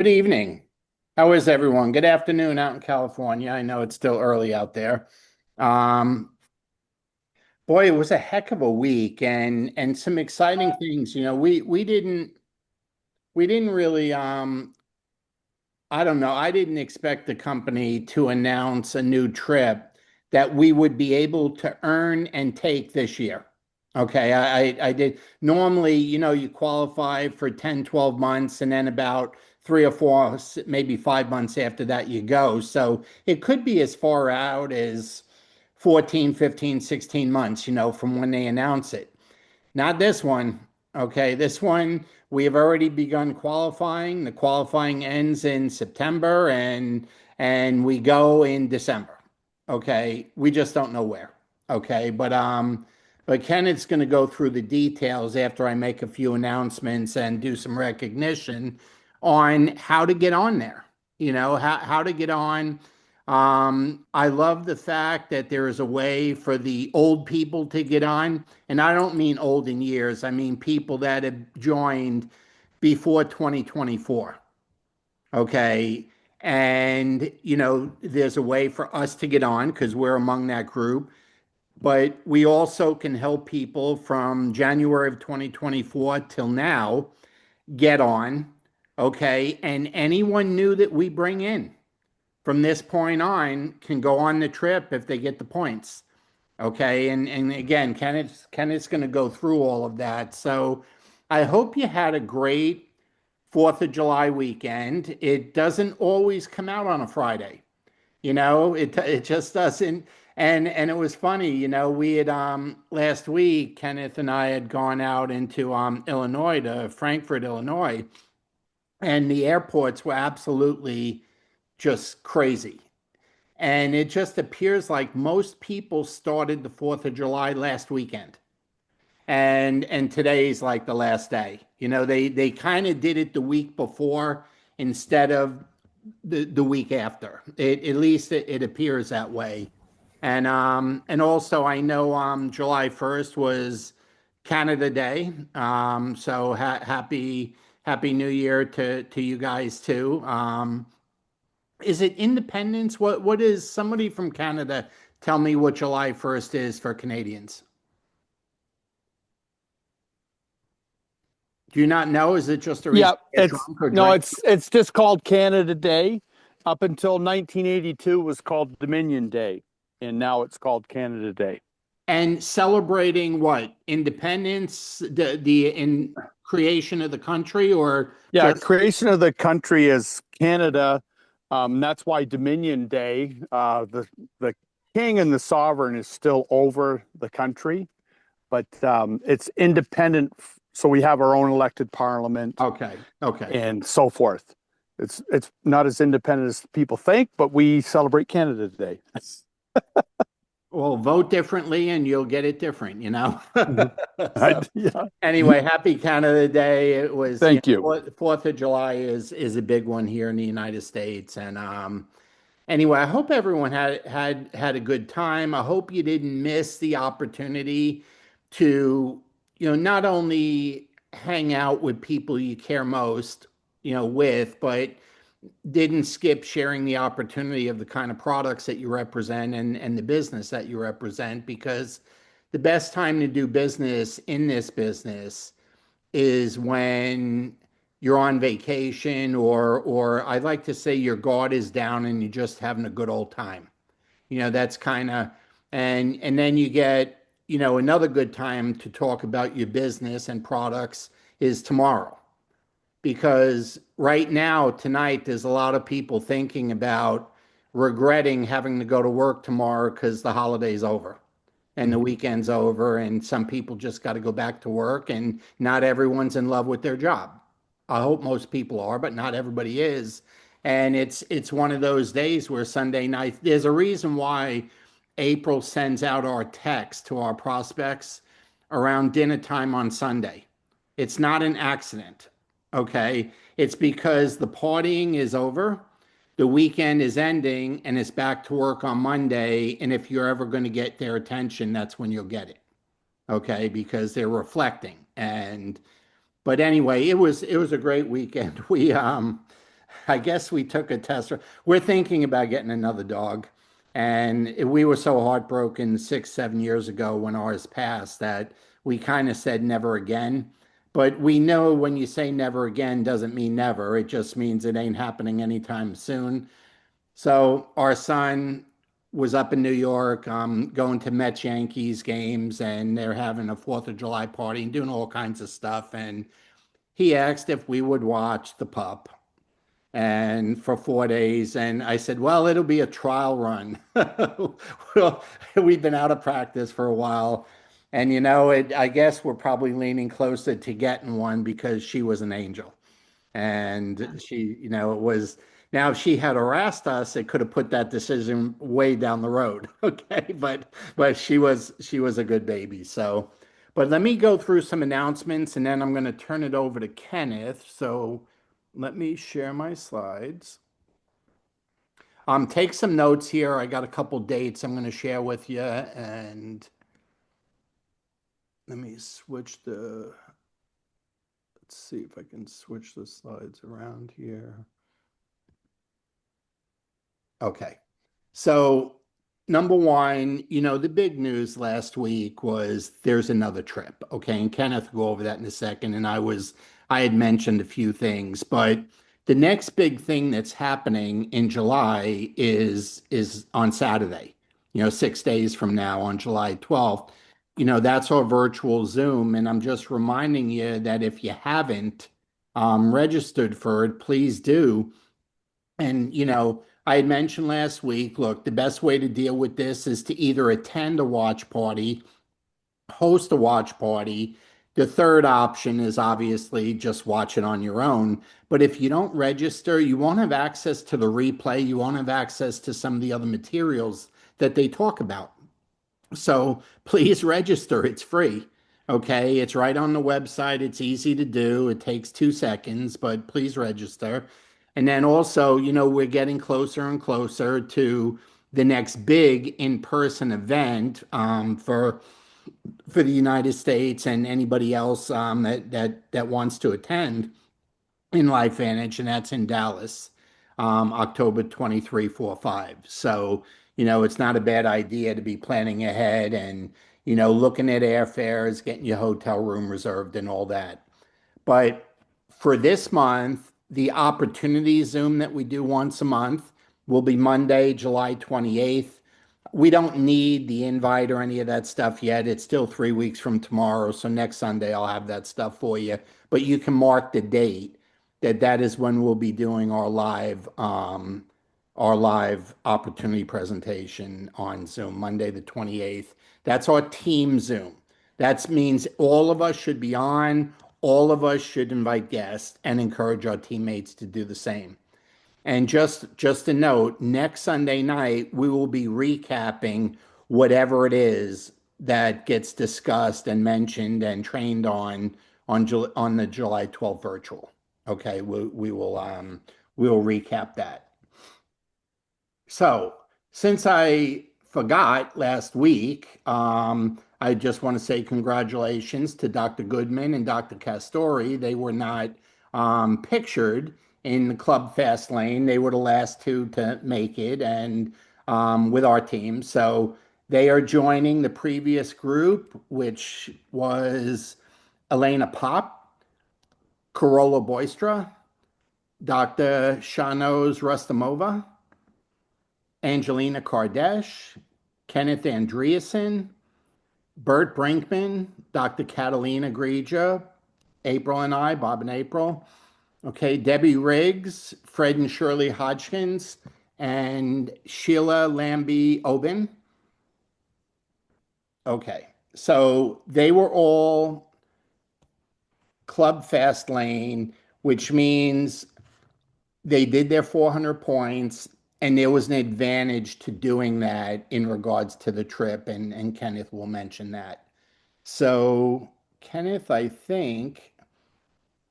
Good evening. How is everyone? Good afternoon out in California. I know it's still early out there. Um, Boy, it was a heck of a week and some exciting things. We didn't really I don't know. I didn't expect the company to announce a new trip that we would be able to earn and take this year. Okay, I did. Normally, you qualify for 10, 12 months, and then about 3 or 4, maybe 5 months after that, you go. So it could be as far out as 14, 15, 16 months, from when they announce it. Not this one. Okay, this one we have already begun qualifying. The qualifying ends in September and we go in December. Okay, we just don't know where. Okay, but Kenneth's going to go through the details after I make a few announcements and do some recognition on how to get on there. How to get on. I love the fact that there is a way for the old people to get on. And I don't mean old in years, I mean people that have joined before 2024. Okay. And, there's a way for us to get on because we're among that group. But we also can help people from January of 2024 till now get on. Okay. And anyone new that we bring in from this point on can go on the trip if they get the points. Okay. And again, Kenneth's going to go through all of that. So I hope you had a great 4th of July weekend. It doesn't always come out on a Friday. It just doesn't. And it was funny, we had last week, Kenneth and I had gone out into Illinois, to Frankfort, Illinois, and the airports were absolutely just crazy. And it just appears like most people started the 4th of July last weekend. And today's like the last day. They kind of did it the week before instead of the week after. At least it appears that way. And also I know July 1st was Canada Day. So happy New Year to you guys too. Is it Independence? What is somebody from Canada tell me what July 1st is for Canadians? Do you not know? Is it just a reason Yeah, to get drunk or no, drink? it's just called Canada Day. Up until 1982 was called Dominion Day, and now it's called Canada Day. And celebrating what? Independence, the in creation of the country, or Yeah, just creation of the country is Canada. That's why Dominion Day, the king and the sovereign is still over the country, but it's independent. So we have our own elected parliament okay, okay. and so forth. It's not as independent as people think, but we celebrate Canada Day. Well, vote differently and you'll get it different. Mhm. So Yeah. anyway, happy Canada Day. It was, Thank you. 4th of July is a big one here in the United States. And anyway, I hope everyone had a good time. I hope you didn't miss the opportunity to, not only hang out with people you care most, with, but didn't skip sharing the opportunity of the kind of products that you represent and the business that you represent, because the best time to do business in this business is when you're on vacation, or I like to say your guard is down and you're just having a good old time. That's kind of, and then you get, another good time to talk about your business and products is tomorrow. Because right now, tonight, there's a lot of people thinking about regretting having to go to work tomorrow because the holiday's over and the weekend's over, and some people just got to go back to work, and not everyone's in love with their job. I hope most people are, but not everybody is. And it's one of those days where Sunday night, there's a reason why April sends out our text to our prospects around dinner time on Sunday. It's not an accident. Okay. It's because the partying is over, the weekend is ending, and it's back to work on Monday. And if you're ever going to get their attention, that's when you'll get it. Okay. Because they're reflecting. But anyway, it was a great weekend. We I guess we took a test. We're thinking about getting another dog. And we were so heartbroken 6, 7 years ago when ours passed that we kind of said never again. But we know when you say never again doesn't mean never. It just means it ain't happening anytime soon. So our son was up in New York, going to Mets Yankees games, and they're having a Fourth of July party and doing all kinds of stuff. And he asked if we would watch the pup and for 4 days. And I said, well, it'll be a trial run. Well, we've been out of practice for a while. And I guess we're probably leaning closer to getting one because she was an angel. And she, it was now if she had harassed us, it could have put that decision way down the road. Okay. But she was a good baby. So, but let me go through some announcements and then I'm going to turn it over to Kenneth. So let me share my slides. Take some notes here. I got a couple dates I'm going to share with you, and let me switch the. Let's see if I can switch the slides around here. Okay. So, number one, the big news last week was there's another trip. Okay. And Kenneth will go over that in a second. And I had mentioned a few things, but the next big thing that's happening in July is on Saturday, 6 days from now on July 12th. That's our virtual Zoom. And I'm just reminding you that if you haven't registered for it, please do. And, I had mentioned last week, look, the best way to deal with this is to either attend a watch party, host a watch party. The third option is obviously just watch it on your own. But if you don't register, you won't have access to the replay. You won't have access to some of the other materials that they talk about. So please register. It's free. Okay. It's right on the website. It's easy to do. It takes 2 seconds, but please register. And then also, we're getting closer and closer to the next big in-person event for the United States and anybody else that wants to attend in Lifevantage, and that's in Dallas, October 23, 4, 5. So, it's not a bad idea to be planning ahead and, looking at airfares, getting your hotel room reserved and all that. But for this month, the opportunity Zoom that we do once a month will be Monday, July 28th. We don't need the invite or any of that stuff yet. It's still 3 weeks from tomorrow. So next Sunday, I'll have that stuff for you. But you can mark the date that is when we'll be doing our live opportunity presentation on Zoom, Monday the 28th. That's our team Zoom. That means all of us should be on. All of us should invite guests and encourage our teammates to do the same. And just a note, next Sunday night we will be recapping whatever it is that gets discussed and mentioned and trained on the July 12th virtual. Okay, we will recap that. So, since I forgot last week, I just want to say congratulations to Dr. Goodman and Dr. Castori. They were not pictured in the Club Fast Lane. They were the last two to make it, and with our team. So they are joining the previous group, which was Elena Pop, Corolla Boystra, Dr. Shanos Rustamova, Angelina Kardesh, Kenneth Andreasen, Bert Brinkman, Dr. Catalina Grija, April and I, Bob and April. Okay, Debbie Riggs, Fred and Shirley Hodgkins, and Sheila Lambie Obin. Okay, so they were all Club Fast Lane, which means they did their 400 points, and there was an advantage to doing that in regards to the trip, and Kenneth will mention that. So, Kenneth, I think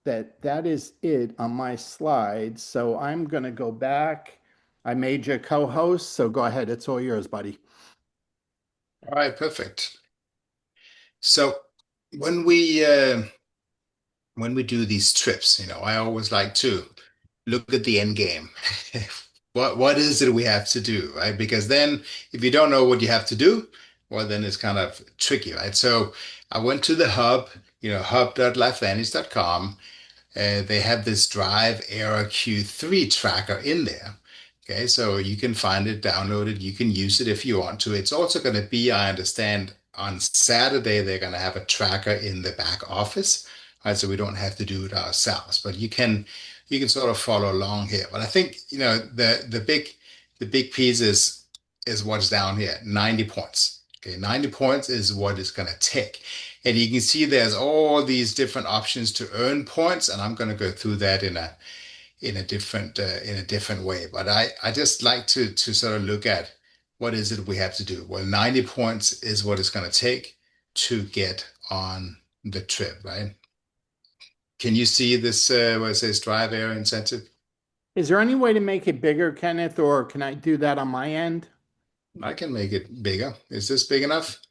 that is it on my slides. So I'm going to go back. I made you co-host, so go ahead. It's all yours, buddy. All right, perfect. So when we uh, when we do these trips, I always like to look at the end game. What is it we have to do, right? Because then if you don't know what you have to do, well, then it's kind of tricky, right? So I went to the hub, hub.lifevantage.com. They have this Drive Era Q3 tracker in there. Okay, so you can find it, download it, you can use it if you want to. It's also going to be, I understand, on Saturday, they're going to have a tracker in the back office, right? So we don't have to do it ourselves, but you can sort of follow along here. But I think, the big piece is what's down here, 90 points. Okay, 90 points is what it's going to take. And you can see there's all these different options to earn points, and I'm going to go through that in a different way. But I just like to sort of look at what is it we have to do. Well, 90 points is what it's going to take to get on the trip, right? Can you see this where it says drive air incentive? Is there any way to make it bigger, Kenneth, or can I do that on my end? I can make it bigger. Is this big enough?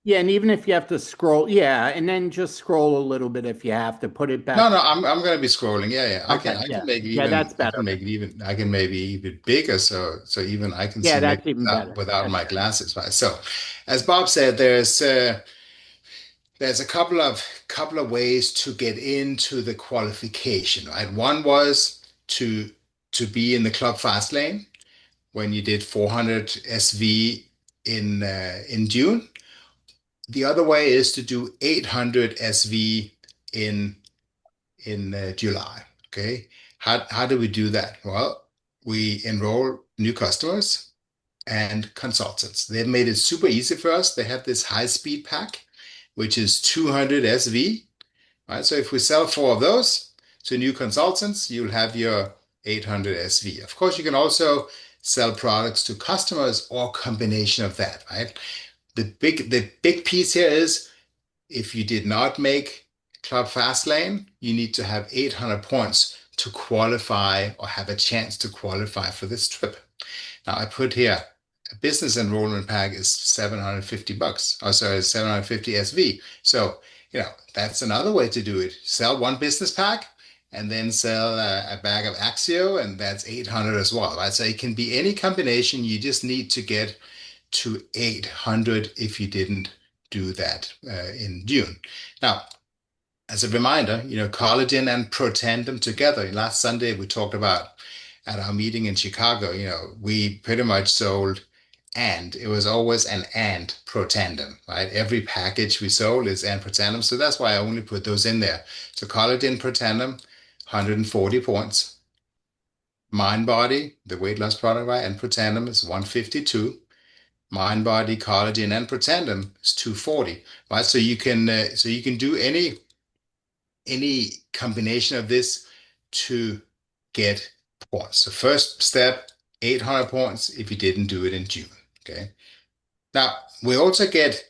Yeah, and even if you have to scroll, yeah, and then just scroll a little bit if you have to put it No, back. no, I'm going to be scrolling. Yeah, yeah. I can Okay, I yeah. can make it Yeah, even. that's I can better. make it even. I can maybe even bigger, so even I can Yeah, see maybe that's even without, better. without That's my better. glasses, right? So, as Bob said, there's a couple of ways to get into the qualification, right? One was to be in the club fast lane when you did 400 SV in June. The other way is to do 800 SV in July. Okay, how do we do that? Well, we enroll new customers and consultants. They've made it super easy for us. They have this high speed pack, which is 200 SV. Right. So if we sell four of those to new consultants, you'll have your 800 SV. Of course, you can also sell products to customers or combination of that, right? The big piece here is if you did not make Club Fastlane, you need to have 800 points to qualify or have a chance to qualify for this trip. Now I put here a business enrollment pack is 750 bucks. Oh, sorry, 750 SV. So, that's another way to do it. Sell one business pack and then sell a bag of Axio, and that's 800 as well, right? So it can be any combination. You just need to get to 800 if you didn't do that in June. Now, as a reminder, collagen and protandem together. Last Sunday, we talked about at our meeting in Chicago, we pretty much sold and it was always an and protandem, right? Every package we sold is and protandem. So that's why I only put those in there. So collagen protandem, 140 points. Mind Body, the weight loss product, right? And protandem is 152. Mind Body, collagen, and protandem is 240, right? So you can do any combination of this to get points. So first step, 800 points if you didn't do it in June. Okay. Now we also get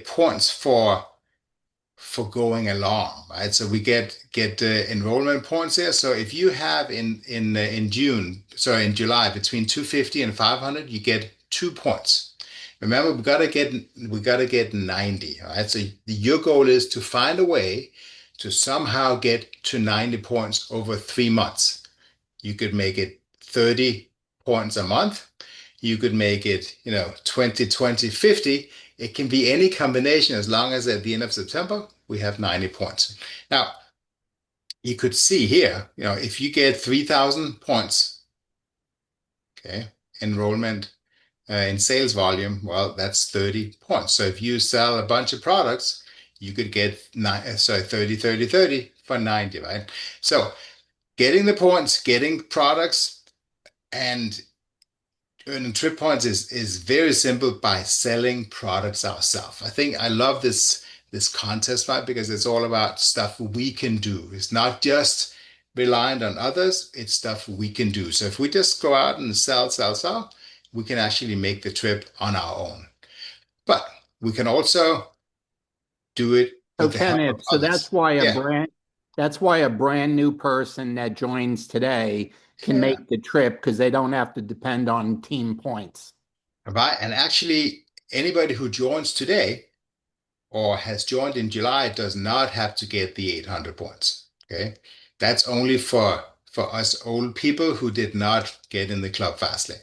points for going along, right? So we get enrollment points here. So if you have in July between 250 and 500, you get 2 points. Remember, we gotta get 90, right? So your goal is to find a way to somehow get to 90 points over 3 months. You could make it 30 points a month. You could make it, 20, 20, 50. It can be any combination as long as at the end of September, we have 90 points. Now, you could see here, if you get 3,000 points, okay, enrollment in sales volume, well, that's 30 points. So if you sell a bunch of products, you could get 30, 30, 30 for 90, right? So getting the points, getting products, and earning trip points is very simple by selling products ourselves. I think I love this contest, right? Because it's all about stuff we can do. It's not just reliant on others, it's stuff we can do. So if we just go out and sell, we can actually make the trip on our own. But we can also do it So with the help of Kenneth, so others. Yeah, that's why a brand new person that joins today can yeah. make the trip because they don't have to depend on team points. Right. And actually, anybody who joins today or has joined in July does not have to get the 800 points. Okay. That's only for for us old people who did not get in the club fast lane.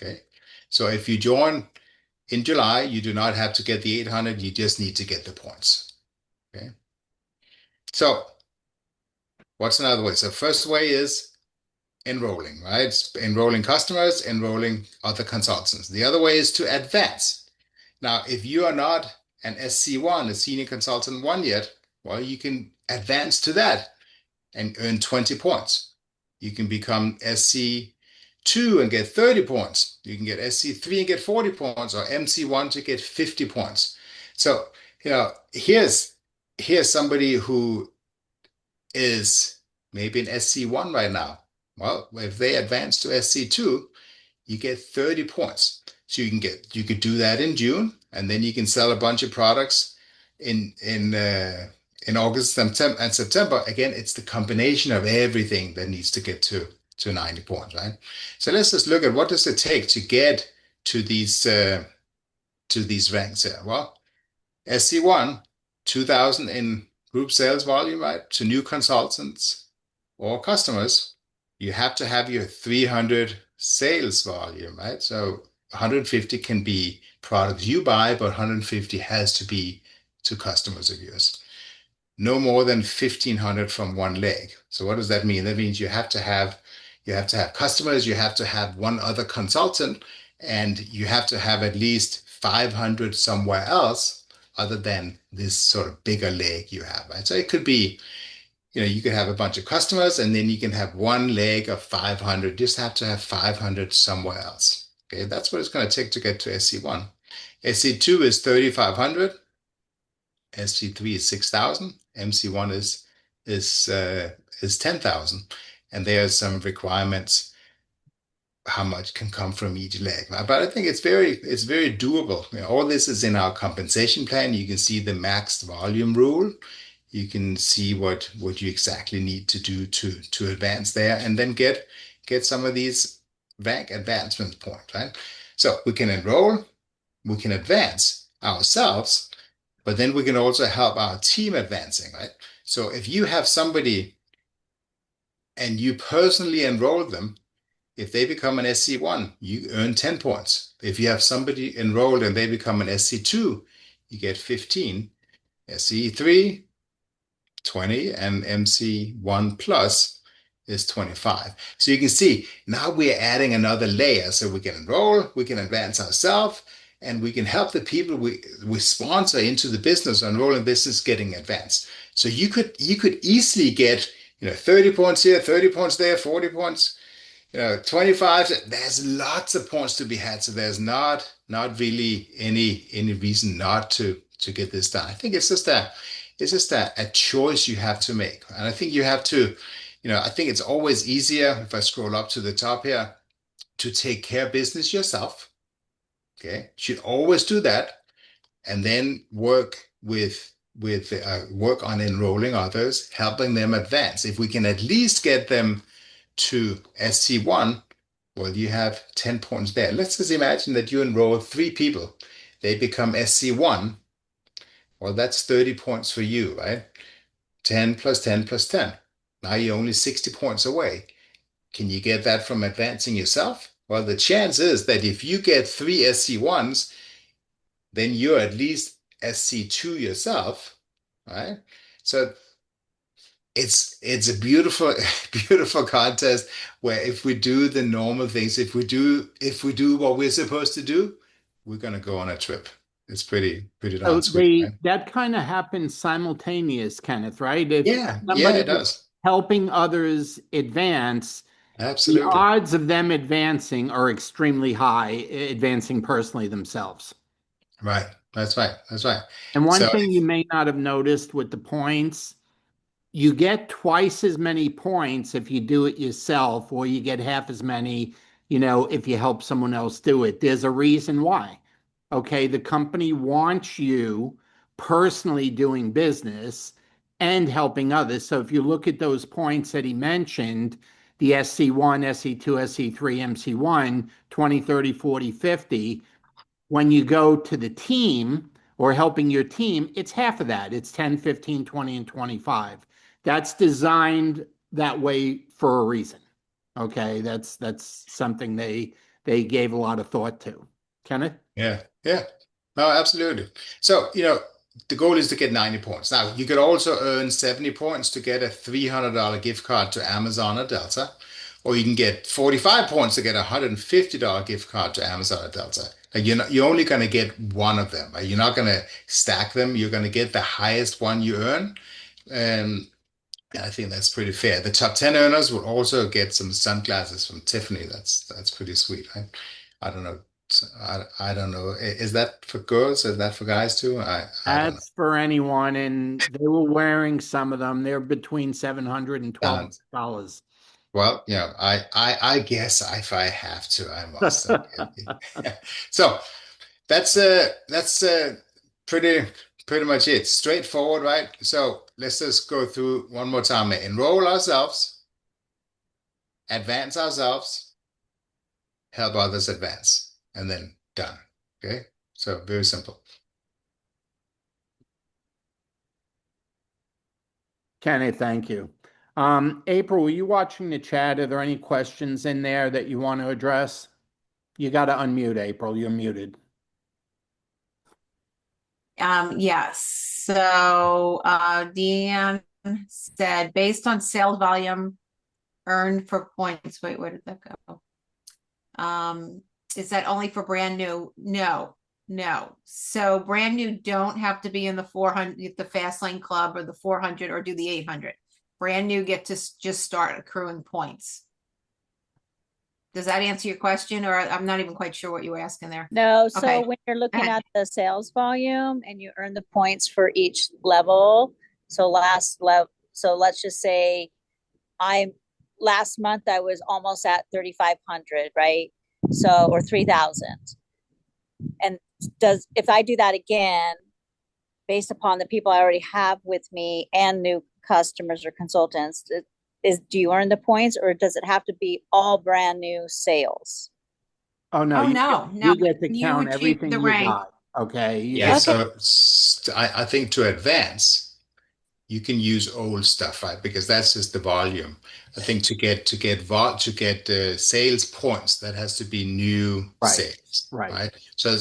Okay. So if you join in July, you do not have to get the 800, you just need to get the points. Okay. So what's another way? So first way is enrolling, right? Enrolling customers, enrolling other consultants. The other way is to advance. Now, if you are not an SC1, a senior consultant one yet, well, you can advance to that and earn 20 points. You can become SC2 and get 30 points. You can get SC3 and get 40 points, or MC1 to get 50 points. So, here's somebody who is maybe an SC1 right now. Well, if they advance to SC2, you get 30 points. So you could do that in June, and then you can sell a bunch of products in August and September. Again, it's the combination of everything that needs to get to 90 points, right? So let's just look at what does it take to get to these ranks here. Well, SC1, 2,000 in group sales volume, right? To new consultants or customers, you have to have your 300 sales volume, right? So 150 can be products you buy, but 150 has to be to customers of yours. No more than 1,500 from one leg. So what does that mean? That means you have to have customers, you have to have one other consultant, and you have to have at least 500 somewhere else other than this sort of bigger leg you have, right? So it could be, you can have a bunch of customers, and then you can have one leg of 500. Just have to have 500 somewhere else. Okay, that's what it's going to take to get to SC1. SC2 is 3,500. SC3 is 6,000. MC1 is 10,000. And there's some requirements how much can come from each leg. But I think it's very doable. All this is in our compensation plan. You can see the maxed volume rule. You can see what you exactly need to do to advance there, and then get some of these rank advancement points, right? So we can enroll, we can advance ourselves, but then we can also help our team advancing, right? So if you have somebody and you personally enroll them, if they become an SC1, you earn 10 points. If you have somebody enrolled and they become an SC2, you get 15. SC3, 20, and MC1 plus is 25. So you can see now we're adding another layer. So we can enroll, we can advance ourselves, and we can help the people we sponsor into the business, enrolling business, getting advanced. So you could easily get 30 points here, 30 points there, 40 points, 25. There's lots of points to be had. So there's not really any reason not to get this done. I think it's just a choice you have to make. And I think you have to, I think it's always easier, if I scroll up to the top here, to take care of business yourself. Okay. Should always do that. And then work on enrolling others, helping them advance. If we can at least get them to SC1, well, you have 10 points there. Let's just imagine that you enroll 3 people. They become SC1. Well, that's 30 points for you, right? 10 plus 10 plus 10. Now you're only 60 points away. Can you get that from advancing yourself? Well, the chance is that if you get 3 SC1s, then you're at least SC2 yourself, right? So it's a beautiful, beautiful contest where if we do the normal things, if we do what we're supposed to do, we're going to go on a trip. It's pretty darn sweet, right? That kind of happens simultaneous, Kenneth, right? If Yeah, somebody it does. helping others advance, the Absolutely. odds of them advancing are extremely high, advancing personally themselves. Right. That's right. And one So thing you may not have noticed with the points, you get twice as many points if you do it yourself, or you get half as many, if you help someone else do it. There's a reason why. Okay, the company wants you personally doing business and helping others. So if you look at those points that he mentioned, the SC1, SC2, SC3, MC1, 20, 30, 40, 50, when you go to the team or helping your team, it's half of that. It's 10, 15, 20, and 25. That's designed that way for a reason. Okay, that's something they gave a lot of thought to. Kenneth? Yeah, yeah. No, absolutely. So, the goal is to get 90 points. Now, you could also earn 70 points to get a $300 gift card to Amazon or Delta, or you can get 45 points to get a $150 gift card to Amazon or Delta. Like you're only going to get one of them. Right? You're not going to stack them. You're going to get the highest one you earn. And I think that's pretty fair. The top 10 earners will also get some sunglasses from Tiffany. That's pretty sweet. I don't know. I don't know. Is that for girls? Is that for guys too? I don't know. That's for anyone, and they were wearing some of them. They're between $700 and And $1,200. well, I guess if I have to, I must. So that's pretty much it. Straightforward, right? So let's just go through one more time. Enroll ourselves, advance ourselves, help others advance, and then done. Okay? So very simple. Kenny, thank you. April, were you watching the chat? Are there any questions in there that you want to address? You got to unmute, April. You're muted. Yes. So Deanne said, based on sales volume earned for points. Wait, where did that go? Is that only for brand new? No. So brand new don't have to be in the 400, the fast lane club or the 400 or do the 800. Brand new get to just start accruing points. Does that answer your question? Or I'm not even quite sure what you were asking there. No, so Okay. when you're looking at the sales volume and you earn the points for each level, so let's just say last month I was almost at 3,500, right? So, or 3,000. And if I do that again, based upon the people I already have with me and new customers or consultants, do you earn the points, or does it have to be all brand new sales? Oh, no. No. You get to You count achieve everything the you rank. got. Okay. Yeah, Okay. so I think to advance, you can use old stuff, right? Because that's just the volume. I think to get sales points, that has to be new Right, sales, right. right? So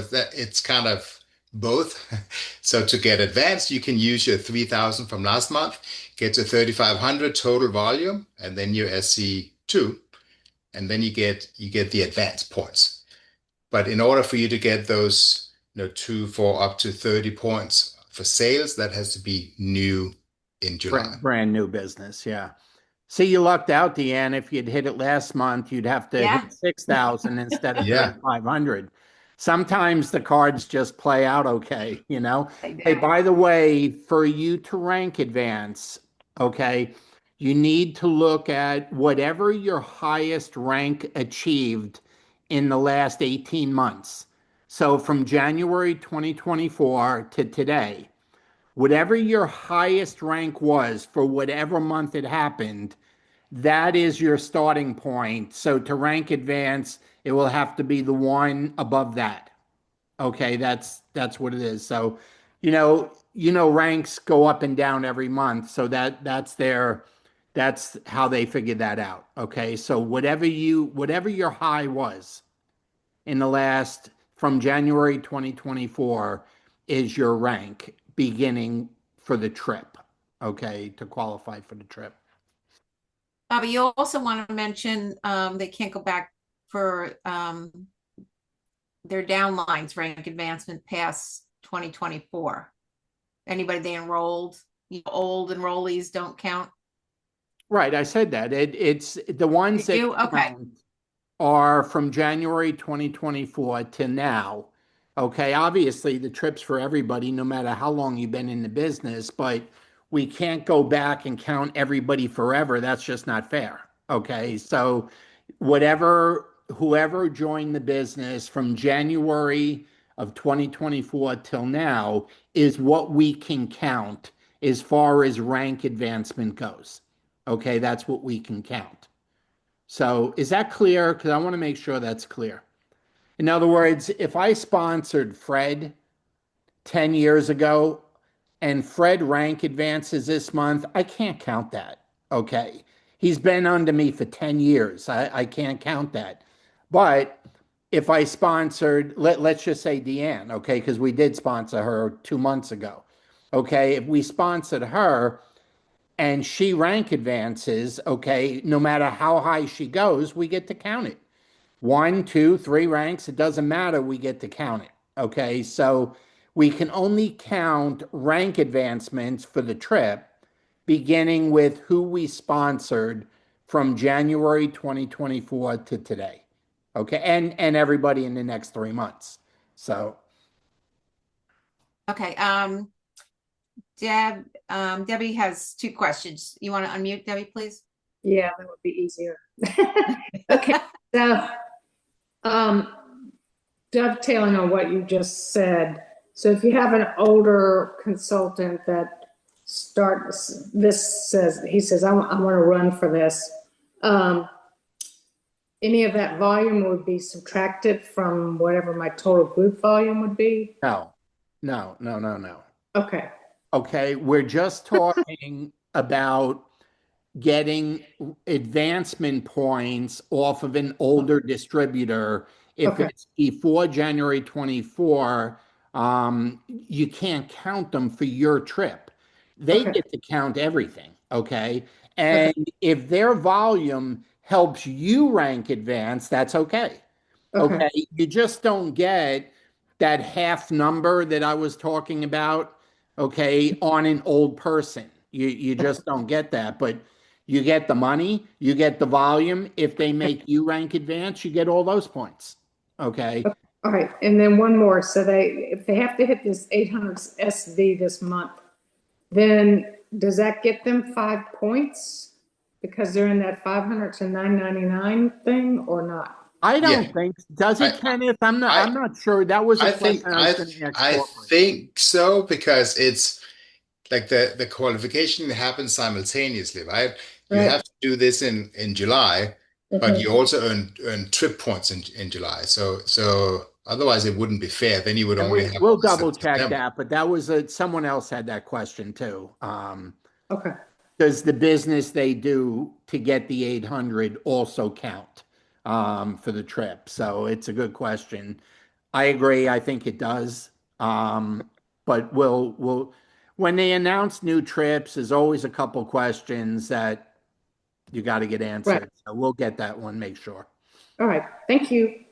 it's kind of both. So to get advanced, you can use your 3,000 from last month, get to 3,500 total volume, and then your SC2, and then you get the advanced points. But in order for you to get those, 2, 4, up to 30 points for sales, that has to be new in July. Brand new business. Yeah. See, you lucked out, Deanne. If you'd hit it last month, you'd have to Yeah. hit 6,000 instead of Yeah. 3,500. Sometimes the cards just play out okay, They Hey, do. by the way, for you to rank advance, okay, you need to look at whatever your highest rank achieved in the last 18 months. So from January 2024 to today, whatever your highest rank was for whatever month it happened, that is your starting point. So to rank advance, it will have to be the one above that. Okay, that's what it is. So, ranks go up and down every month. So that's how they figured that out. Okay. So whatever your high was in the last from January 2024 is your rank beginning for the trip. Okay, to qualify for the trip. Bobby, you also want to mention they can't go back for their downlines rank advancement past 2024. Anybody they enrolled, old enrollees don't count. Right, I said that. It's the ones Did that you? Okay. count are from January 2024 to now. Okay, obviously the trips for everybody, no matter how long you've been in the business, but we can't go back and count everybody forever. That's just not fair. Okay, so whoever joined the business from January of 2024 till now is what we can count as far as rank advancement goes. Okay, that's what we can count. So is that clear? Because I want to make sure that's clear. In other words, if I sponsored Fred 10 years ago and Fred rank advances this month, I can't count that. Okay. He's been under me for 10 years. I can't count that. But if I sponsored, let's just say Deanne, okay, because we did sponsor her 2 months ago. Okay, if we sponsored her and she rank advances, okay, no matter how high she goes, we get to count it. 1, 2, 3 ranks, it doesn't matter, we get to count it. Okay, so we can only count rank advancements for the trip, beginning with who we sponsored from January 2024 to today. Okay, and everybody in the next 3 months. So Okay, Debbie has 2 questions. You want to unmute, Debbie, please? Yeah, that would be easier. Okay, so dovetailing on what you just said, so if you have an older consultant that starts, this says, he says, I want to run for this, any of that volume would be subtracted from whatever my total group volume would be? no. Okay, Okay, we're just talking about getting advancement points off of an older distributor. If Okay. it's before January 24, you can't count them for your trip. They Okay. get to count everything, okay? And if their volume helps you rank advance, that's okay. okay, Okay, you just don't get that half number that I was talking about, okay, on an old person. You just don't get that, but you get the money, you get the volume. If they make you rank advance, you get all those points. Okay. all right, and then one more, so if they have to hit this 800 SV this month, then does that get them 5 points? Because they're in that 500 to 999 thing or not? I don't Yeah. think, does it, I- Kenneth? I'm I- not sure. That was a I think question I was going to ask I corporate. think so, because it's like the qualification happens simultaneously, right? You Right. have to do this in July, but Mhm. you also earn trip points in July. So otherwise it wouldn't be fair. Then you would And only have we'll double check September. that, but that was someone else had that question too. Okay, Does the business they do to get the 800 also count for the trip? So it's a good question. I agree. I think it does. But we'll when they announce new trips, there's always a couple questions that you got to get answered. Right. So we'll get that one, make sure. all right, thank you.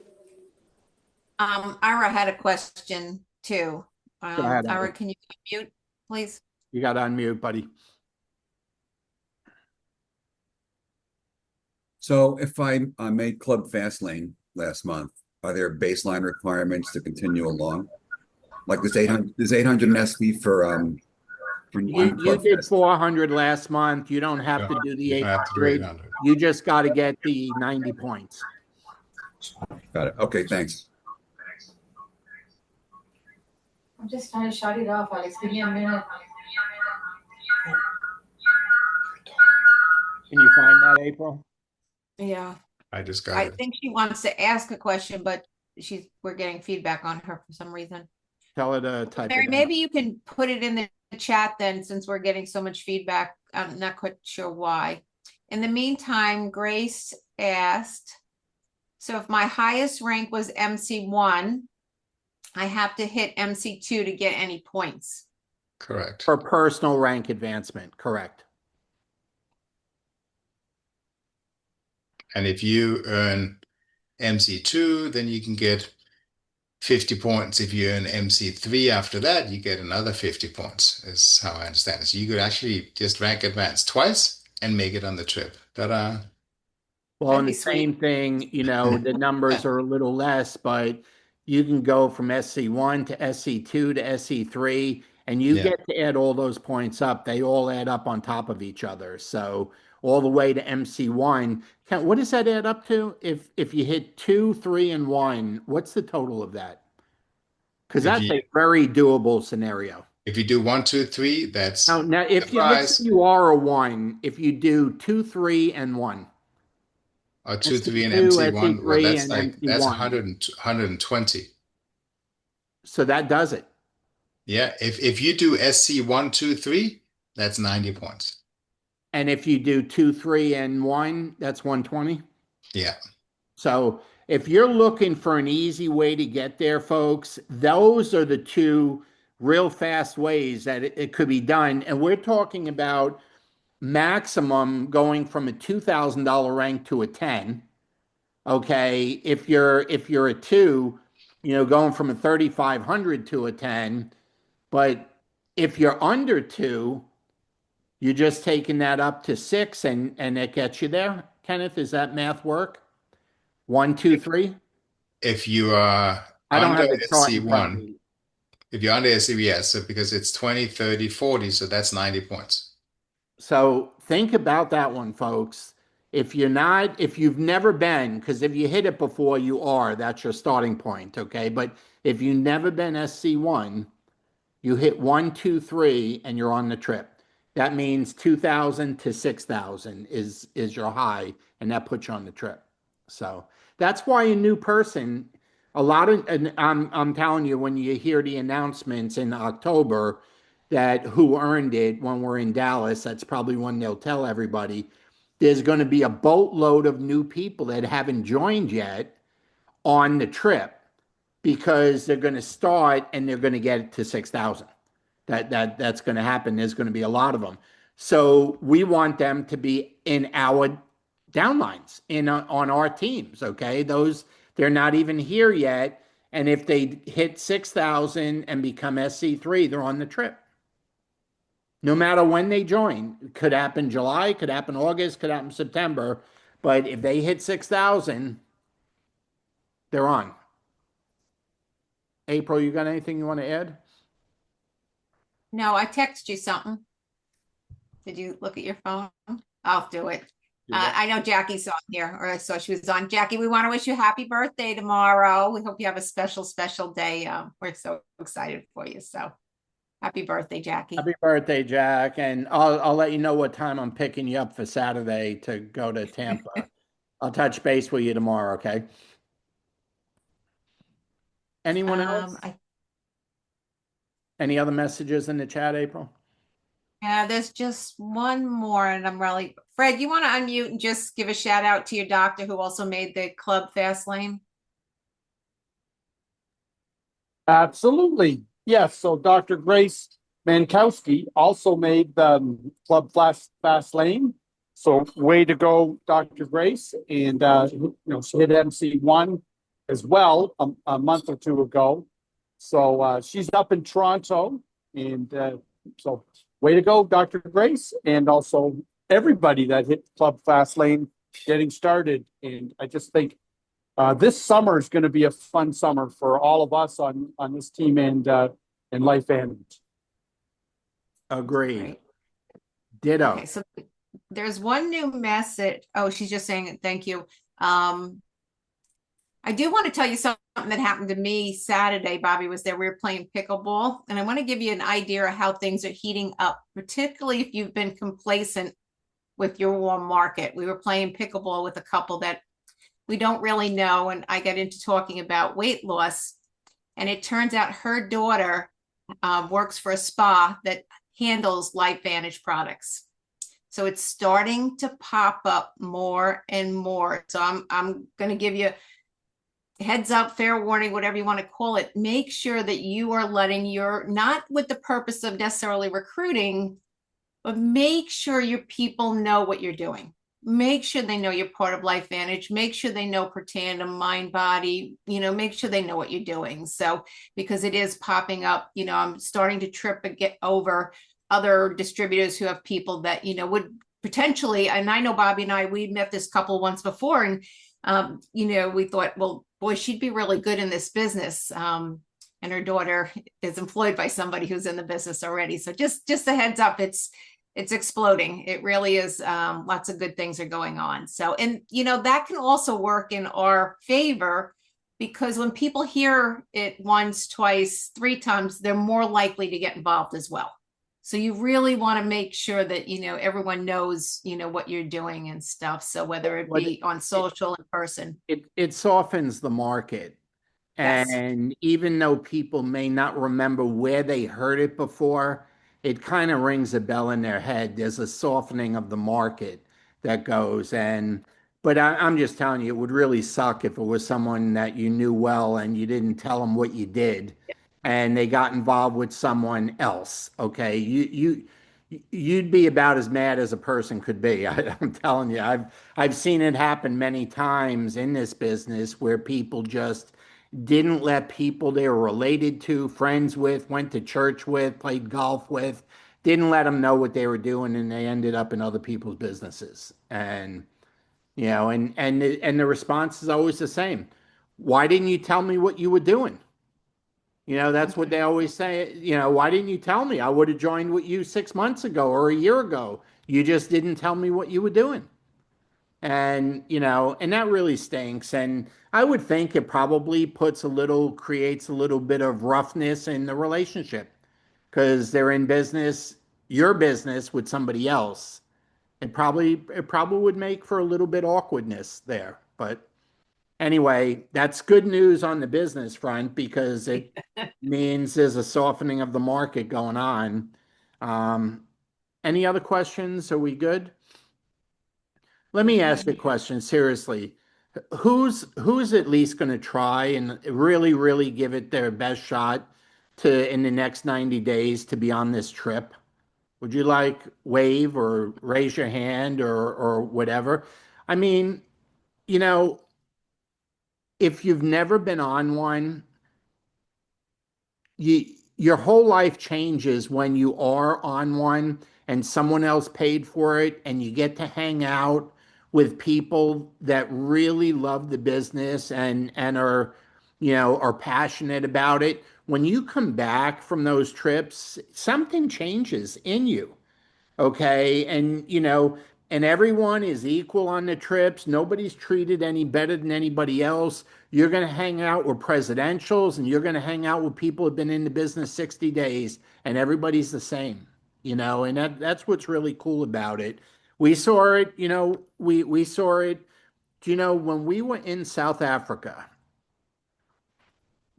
Ira had a question too. Go ahead, Ira. Ira, can you mute, please? You got to unmute, buddy. So if I made Club Fastlane last month, are there baseline requirements to continue along? Like there's 800 in SV for You Club did Fest. 400 last month. You don't have to do the You don't have to do 800. 800. You just got to get the 90 points. Got it. Okay, thanks. I'm just trying to shut it off, Alex. Give me a minute. Can you find that, April? Yeah, I just got I it. think she wants to ask a question, but we're getting feedback on her for some reason. Tell her to type Mary, it out. maybe you can put it in the chat then, since we're getting so much feedback. I'm not quite sure why. In the meantime, Grace asked, so if my highest rank was MC1, I have to hit MC2 to get any points. Correct. For personal rank advancement, correct. And if you earn MC2, then you can get 50 points. If you earn MC3 after that, you get another 50 points, is how I understand it. So you could actually just rank advance twice and make it on the trip. Ta-da. Well, That'd and be the same thing, the numbers are a little less, but you can go from SC1 to SC2 to SC3, and you Yeah. get to add all those points up. They all add up on top of each other. So all the way to MC1. What does that add up to? If you hit 2, 3, and 1, what's the total of that? Because If that's you- a very doable scenario. If you do 1, 2, 3, that's Now if the you, let's prize. say you are a 1, if you do 2, 3, and 1. Or 2, 3, and SC2, MC1. Well, SC3, that's and like that's MC1. 120. So that does it. Yeah. If you do SC 1, 2, 3, that's 90 points. And if you do 2, 3, and 1, that's 120. Yeah. So if you're looking for an easy way to get there, folks, those are the two real fast ways that it could be done. And we're talking about maximum going from a $2,000 rank to a 10. Okay. If you're a 2, going from a 3,500 to a 10. But if you're under 2, you're just taking that up to 6 and it gets you there. Kenneth, does that math work? 1, 2, 3. If you are I don't under have the chart in front of SC1, me. if you're under SC, yes, so because it's 20, 30, 40, so that's 90 points. So think about that one, folks. If you've never been, because if you hit it before, that's your starting point, okay? But if you've never been SC1, you hit 1, 2, 3, and you're on the trip. That means 2,000 to 6,000 is your high, and that puts you on the trip. So that's why a new person, and I'm telling you, when you hear the announcements in October that who earned it when we're in Dallas, that's probably when they'll tell everybody. There's going to be a boatload of new people that haven't joined yet on the trip because they're going to start and they're going to get it to 6,000. That's going to happen. There's going to be a lot of them. So we want them to be in our downlines, on our teams. Okay, they're not even here yet, and if they hit 6,000 and become SC3, they're on the trip. No matter when they join, it could happen July, could happen August, could happen September, but if they hit 6,000, they're on. April, you got anything you want to add? No, I text you something. Did you look at your phone? I'll do it. I know Jackie saw it here, or I saw she was on. Jackie, we want to wish you happy birthday tomorrow. We hope you have a special, special day. We're so excited for you. So happy birthday, Jackie. Happy birthday, Jack. And I'll let you know what time I'm picking you up for Saturday to go to Tampa. I'll touch base with you tomorrow, okay? Anyone else? Any other messages in the chat, April? Yeah, there's just one more, and I'm really Fred. You want to unmute and just give a shout out to your doctor who also made the club fast lane? Absolutely. Yes. So Dr. Grace Mankowski also made the Club Fast Lane. So way to go, Dr. Grace. And, she hit MC1 as well a month or two ago. So she's up in Toronto. And so way to go, Dr. Grace. And also everybody that hit Club Fast Lane getting started. And I just think this summer is going to be a fun summer for all of us on this team and Lifevantage. Agree. Ditto. Okay, so there's one new message. Oh, she's just saying thank you. I do want to tell you something that happened to me Saturday. Bobby was there. We were playing pickleball, and I want to give you an idea of how things are heating up, particularly if you've been complacent with your warm market. We were playing pickleball with a couple that we don't really know, and I got into talking about weight loss, and it turns out her daughter works for a spa that handles Lifevantage products. So it's starting to pop up more and more. So I'm going to give you heads up, fair warning, whatever you want to call it. Make sure that you are letting not with the purpose of necessarily recruiting, but make sure your people know what you're doing. Make sure they know you're part of Lifevantage. Make sure they know Protandim, Mind Body, make sure they know what you're doing. So, because it is popping up, I'm starting to trip and get over other distributors who have people that, would potentially, and I know Bobby and we met this couple once before, and, we thought, well, boy, she'd be really good in this business. And her daughter is employed by somebody who's in the business already. So just a heads up, it's exploding. It really is. Lots of good things are going on. So, and that can also work in our favor, because when people hear it once, twice, 3 times, they're more likely to get involved as well. So you really want to make sure that, everyone knows, what you're doing and stuff. So whether it be on social, in person. It softens the market. Yes. And even though people may not remember where they heard it before, it kind of rings a bell in their head. There's a softening of the market that goes. But I'm just telling you, it would really suck if it was someone that you knew well and you didn't tell them what you did and they got involved with someone else. Okay. You'd be about as mad as a person could be. I'm telling you, I've seen it happen many times in this business where people just didn't let people they were related to, friends with, went to church with, played golf with, didn't let them know what they were doing, and they ended up in other people's businesses. And and the response is always the same. Why didn't you tell me what you were doing? That's what they always say. Why didn't you tell me? I would have joined with you 6 months ago or a year ago. You just didn't tell me what you were doing. And that really stinks. And I would think it probably creates a little bit of roughness in the relationship because they're in business, your business with somebody else. It probably would make for a little bit awkwardness there. But anyway, that's good news on the business front because it means there's a softening of the market going on. Any other questions? Are we good? Let me ask you a question seriously. Who's at least going to try and really, really give it their best shot to in the next 90 days to be on this trip? Would you like wave or raise your hand or whatever? I mean, you know, if you've never been on one, your whole life changes when you are on one and someone else paid for it and you get to hang out with people that really love the business and are passionate about it. When you come back from those trips, something changes in you. Okay. And everyone is equal on the trips. Nobody's treated any better than anybody else. You're going to hang out with presidentials and you're going to hang out with people who've been in the business 60 days and everybody's the same, and that's what's really cool about it. We saw it, we saw it, when we were in South Africa,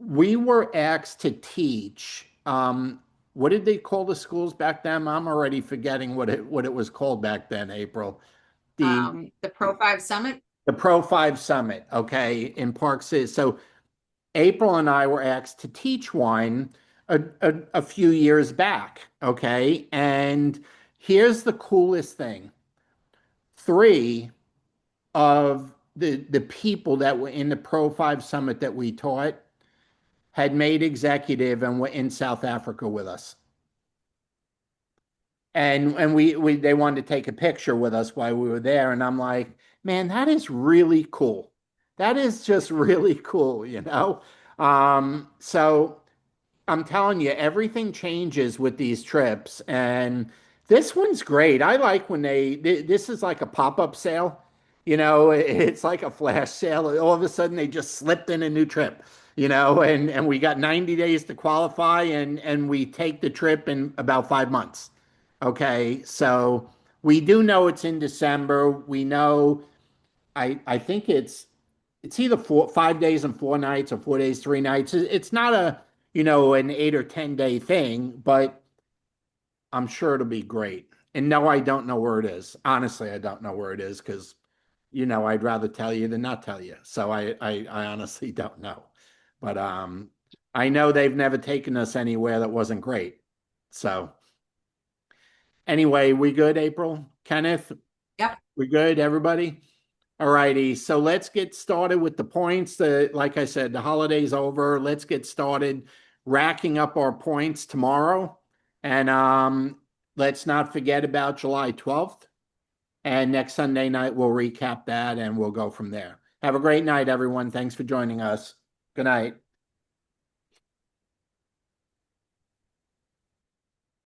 we were asked to teach. What did they call the schools back then? I'm already forgetting what it was called back then, April. The Pro 5 Summit. The Pro 5 Summit, okay, in Park City. So April and I were asked to teach one a few years back, okay? And here's the coolest thing. 3 of the people that were in the Pro 5 Summit that we taught had made executive and were in South Africa with us. And we they wanted to take a picture with us while we were there. And I'm like, man, that is really cool. That is just really cool, So I'm telling you, everything changes with these trips. And this one's great. I like when this is like a pop-up sale. It's like a flash sale. All of a sudden they just slipped in a new trip, and we got 90 days to qualify and we take the trip in about 5 months. Okay. So we do know it's in December. We know, I think it's either 5 days and 4 nights or 4 days, 3 nights. It's not an 8 or 10 day thing, but I'm sure it'll be great. And no, I don't know where it is. Honestly, I don't know where it is because, I'd rather tell you than not tell you. So I honestly don't know. But I know they've never taken us anywhere that wasn't great. So anyway, we good, April? Kenneth? Yep. We good, everybody? All righty. So let's get started with the points. Like I said, the holiday's over. Let's get started racking up our points tomorrow. And let's not forget about July 12th. And next Sunday night, we'll recap that and we'll go from there. Have a great night, everyone. Thanks for joining us. Good night.